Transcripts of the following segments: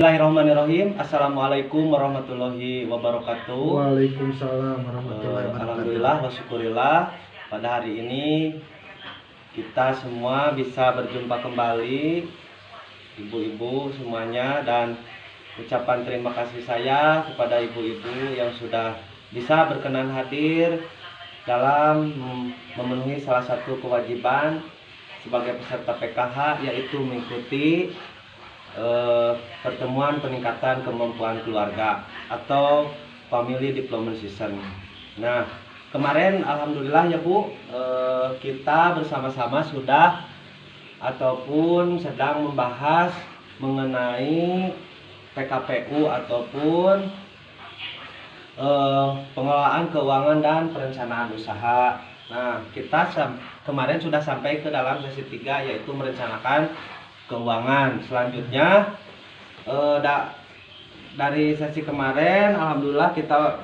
Bismillahirrahmanirrahim. Assalamualaikum warahmatullahi wabarakatuh. Waalaikumsalam warahmatullahi wabarakatuh. Alhamdulillah wa syukurillah, pada hari ini kita semua bisa berjumpa kembali, ibu-ibu semuanya, dan ucapan terima kasih saya kepada ibu-ibu yang sudah bisa berkenan hadir dalam memenuhi salah satu kewajiban sebagai peserta PKH, yaitu mengikuti pertemuan peningkatan kemampuan keluarga atau Family Development Season. Nah, kemarin alhamdulillah ya Bu, kita bersama-sama sudah ataupun sedang membahas mengenai PKPU ataupun pengelolaan keuangan dan perencanaan usaha. Nah, kita kemarin sudah sampai ke dalam sesi 3, yaitu merencanakan keuangan. Selanjutnya dari sesi kemarin alhamdulillah kita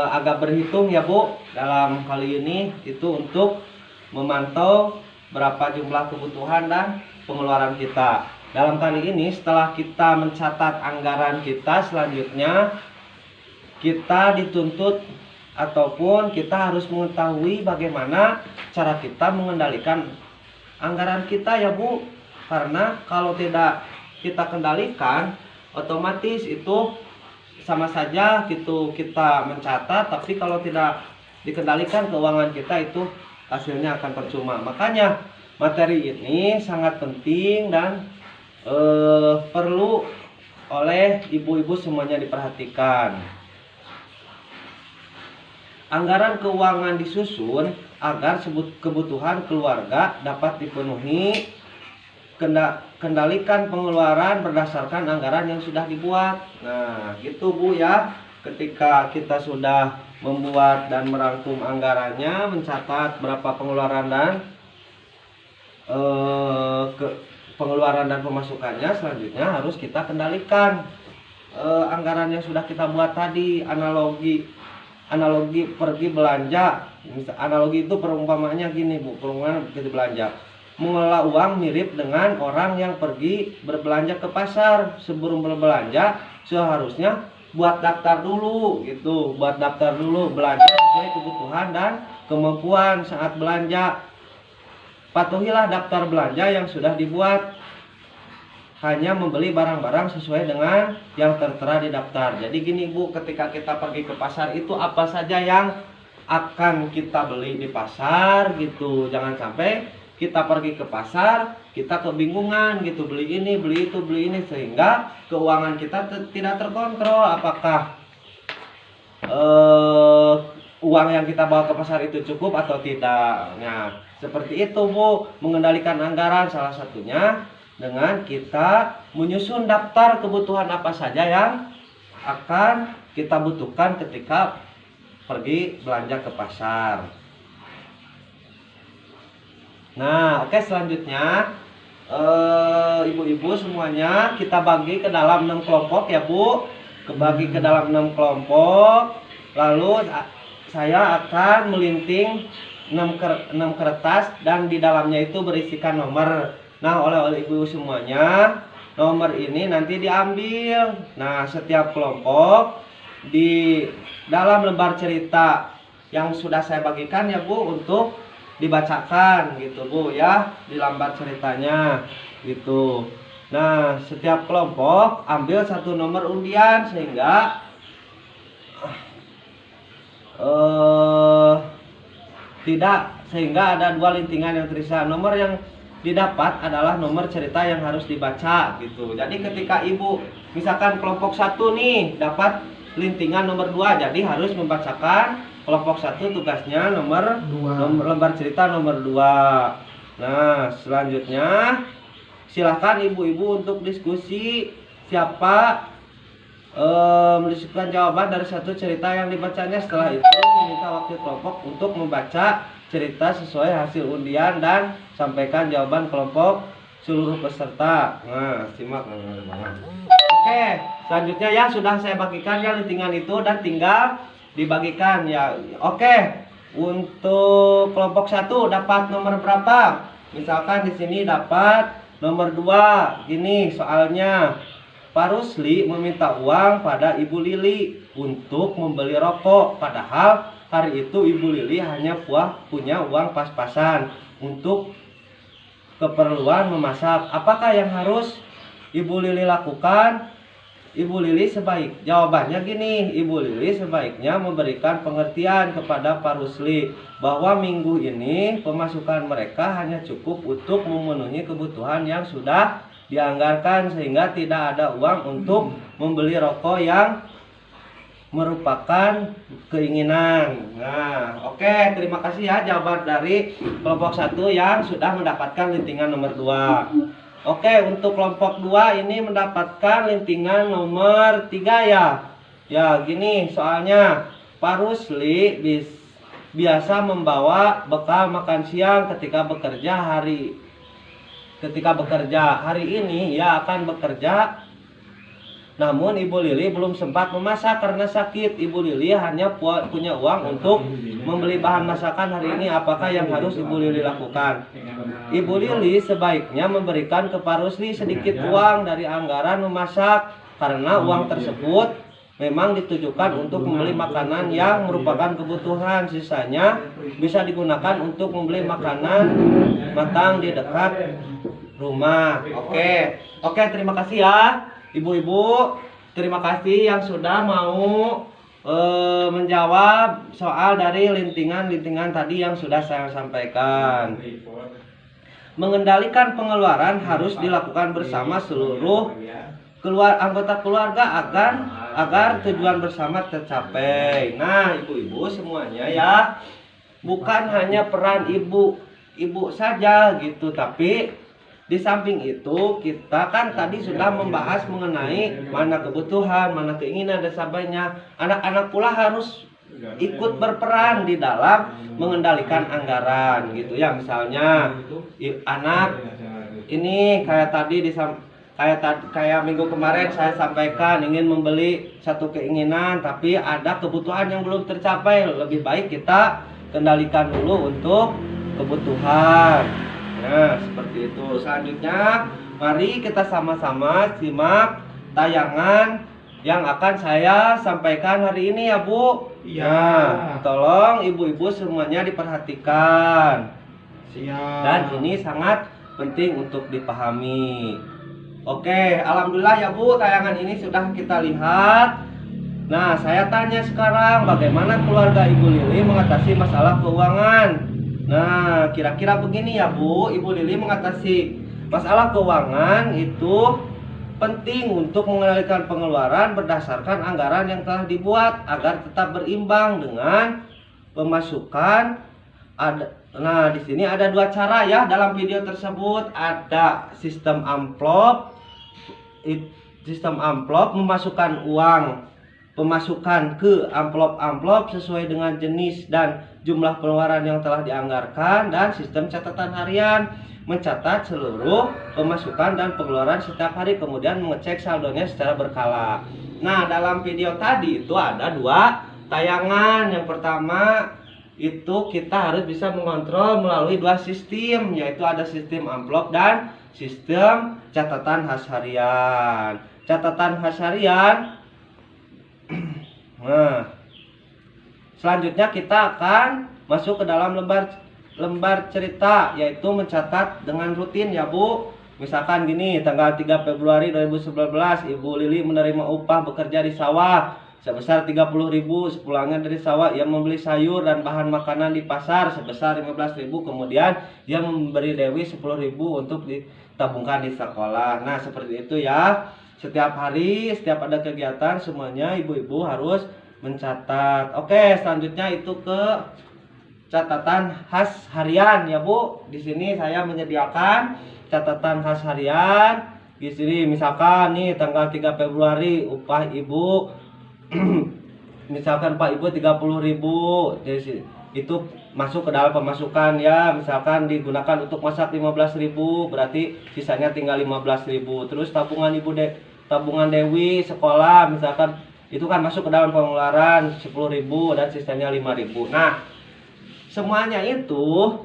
agak berhitung ya Bu, dalam kali ini itu untuk memantau berapa jumlah kebutuhan dan pengeluaran kita. Dalam kali ini setelah kita mencatat anggaran kita, selanjutnya kita dituntut ataupun kita harus mengetahui bagaimana cara kita mengendalikan anggaran kita ya Bu. Karena kalau tidak kita kendalikan, otomatis itu sama saja gitu kita mencatat, tapi kalau tidak dikendalikan keuangan kita, itu hasilnya akan percuma. Makanya materi ini sangat penting dan perlu oleh ibu-ibu semuanya diperhatikan. Anggaran keuangan disusun agar kebutuhan keluarga dapat dipenuhi. Kendalikan pengeluaran berdasarkan anggaran yang sudah dibuat. Nah, gitu Bu ya. Ketika kita sudah membuat dan merangkum anggarannya, mencatat berapa pengeluaran dan pengeluaran dan pemasukannya, selanjutnya harus kita kendalikan anggaran yang sudah kita buat tadi. Analogi pergi belanja. Analogi itu perumpamaannya gini Bu, perumpamaan pergi belanja. Mengelola uang mirip dengan orang yang pergi berbelanja ke pasar. Sebelum berbelanja seharusnya buat daftar dulu gitu, buat daftar dulu belanja sesuai kebutuhan dan kemampuan saat belanja. Patuhilah daftar belanja yang sudah dibuat. Hanya membeli barang-barang sesuai dengan yang tertera di daftar. Jadi gini Bu, ketika kita pergi ke pasar itu apa saja yang akan kita beli di pasar gitu. Jangan sampai kita pergi ke pasar, kita kebingungan gitu, beli ini, beli itu, beli ini, sehingga keuangan kita tidak terkontrol. Apakah uang yang kita bawa ke pasar itu cukup atau tidak? Nah, seperti itu Bu, mengendalikan anggaran salah satunya dengan kita menyusun daftar kebutuhan apa saja yang akan kita butuhkan ketika pergi belanja ke pasar. Nah, oke, selanjutnya ibu-ibu semuanya kita bagi ke dalam 6 kelompok ya Bu. Kebagi ke dalam 6 kelompok. Lalu saya akan melinting 6 kertas dan di dalamnya itu berisikan nomor. Nah, oleh ibu semuanya, nomor ini nanti diambil. Nah, setiap kelompok di dalam lembar cerita yang sudah saya bagikan ya Bu, untuk dibacakan gitu Bu ya, di lembar ceritanya gitu. Nah, setiap kelompok ambil satu nomor undian sehingga ada 2 lintingan yang terisa. Nomor yang didapat adalah nomor cerita yang harus dibaca gitu. Jadi ketika ibu misalkan kelompok 1 nih dapat lintingan nomor 2, jadi harus membacakan kelompok 1 tugasnya nomor lembar cerita nomor 2. Nah, selanjutnya silakan ibu-ibu untuk diskusi siapa mendiskusikan jawaban dari satu cerita yang dibacanya. Setelah itu meminta wakil kelompok untuk membaca cerita sesuai hasil undian dan sampaikan jawaban kelompok seluruh peserta. Nah, simak. Oke, selanjutnya ya sudah saya bagikan ya lintingan itu dan tinggal dibagikan ya. Oke, untuk kelompok 1 dapat nomor berapa? Misalkan di sini dapat nomor 2. Gini soalnya. Pak Rusli meminta uang pada Ibu Lili untuk membeli rokok, padahal hari itu Ibu Lili hanya punya uang pas-pasan untuk keperluan memasak. Apakah yang harus Ibu Lili lakukan? Jawabannya gini, Ibu Lili sebaiknya memberikan pengertian kepada Pak Rusli bahwa minggu ini pemasukan mereka hanya cukup untuk memenuhi kebutuhan yang sudah dianggarkan, sehingga tidak ada uang untuk membeli rokok yang merupakan keinginan. Nah, oke, terima kasih ya jawaban dari kelompok 1 yang sudah mendapatkan lintingan nomor 2. Oke, untuk kelompok 2 ini mendapatkan lintingan nomor 3 ya. Ya, gini soalnya, Pak Rusli biasa membawa bekal makan siang ketika bekerja. Hari ini ia akan bekerja, namun Ibu Lili belum sempat memasak karena sakit. Ibu Lili hanya punya uang untuk membeli bahan masakan hari ini. Apakah yang harus Ibu Lili lakukan? Ibu Lili sebaiknya memberikan ke Pak Rusli sedikit uang dari anggaran memasak, karena uang tersebut memang ditujukan untuk membeli makanan yang merupakan kebutuhan. Sisanya bisa digunakan untuk membeli makanan matang di dekat rumah. Oke, terima kasih ya ibu-ibu. Terima kasih yang sudah mau menjawab soal dari lintingan-lintingan tadi yang sudah saya sampaikan. Mengendalikan pengeluaran harus dilakukan bersama seluruh anggota keluarga agar tujuan bersama tercapai. Nah, ibu-ibu semuanya ya, bukan hanya peran ibu saja gitu, tapi di samping itu kita kan tadi sudah membahas mengenai mana kebutuhan, mana keinginan dan sebagainya. Anak-anak pula harus ikut berperan di dalam mengendalikan anggaran gitu ya. Misalnya anak ini kayak minggu kemarin saya sampaikan ingin membeli satu keinginan, tapi ada kebutuhan yang belum tercapai. Lebih baik kita kendalikan dulu untuk kebutuhan. Nah, seperti itu. Selanjutnya, mari kita sama-sama simak tayangan yang akan saya sampaikan hari ini ya, Bu. Iya. Nah, tolong ibu-ibu semuanya diperhatikan. Siap. Dan ini sangat penting untuk dipahami. Oke, alhamdulillah ya Bu, tayangan ini sudah kita lihat. Nah, saya tanya sekarang, bagaimana keluarga Ibu Lili mengatasi masalah keuangan? Nah, kira-kira begini ya Bu, Ibu Lili mengatasi masalah keuangan itu penting untuk mengendalikan pengeluaran berdasarkan anggaran yang telah dibuat agar tetap berimbang dengan pemasukan. Nah, di sini ada 2 cara ya dalam video tersebut. Ada sistem amplop memasukkan uang pemasukan ke amplop-amplop sesuai dengan jenis dan jumlah pengeluaran yang telah dianggarkan, dan sistem catatan harian mencatat seluruh pemasukan dan pengeluaran setiap hari kemudian mengecek saldonya secara berkala. Nah, dalam video tadi itu ada 2 tayangan. Yang pertama itu kita harus bisa mengontrol melalui 2 sistem, yaitu ada sistem amplop dan sistem catatan khas harian. Catatan khas harian. Nah, selanjutnya kita akan masuk ke dalam lembar cerita, yaitu mencatat dengan rutin ya Bu. Misalkan gini, tanggal 3 Februari 2019 Ibu Lili menerima upah bekerja di sawah sebesar 30.000. Sepulangnya dari sawah ia membeli sayur dan bahan makanan di pasar sebesar 15.000. Kemudian dia memberi Dewi 10.000 untuk ditabungkan di sekolah. Nah, seperti itu ya. Setiap hari, setiap ada kegiatan, semuanya ibu-ibu harus mencatat. Oke, selanjutnya itu ke catatan khas harian ya Bu. Di sini saya menyediakan catatan khas harian. Di sini misalkan nih tanggal 3 Februari upah Ibu misalkan Pak Ibu 30.000. Jadi itu masuk ke dalam pemasukan ya. Misalkan digunakan untuk masak 15.000, berarti sisanya tinggal 15.000. Terus tabungan Dewi sekolah misalkan itu kan masuk ke dalam pengeluaran 10.000 dan sisanya 5.000. Nah, semuanya itu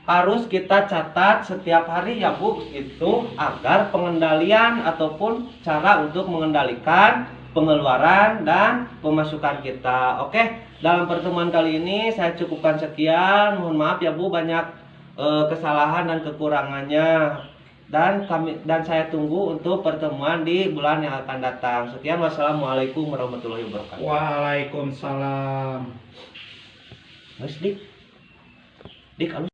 harus kita catat setiap hari ya Bu, itu agar pengendalian ataupun cara untuk mengendalikan pengeluaran dan pemasukan kita. Oke, dalam pertemuan kali ini saya cukupkan sekian. Mohon maaf ya Bu, banyak kesalahan dan kekurangannya. Dan saya tunggu untuk pertemuan di bulan yang akan datang. Sekian, wassalamualaikum warahmatullahi wabarakatuh. Waalaikumsalam. Mas Dik, Dik,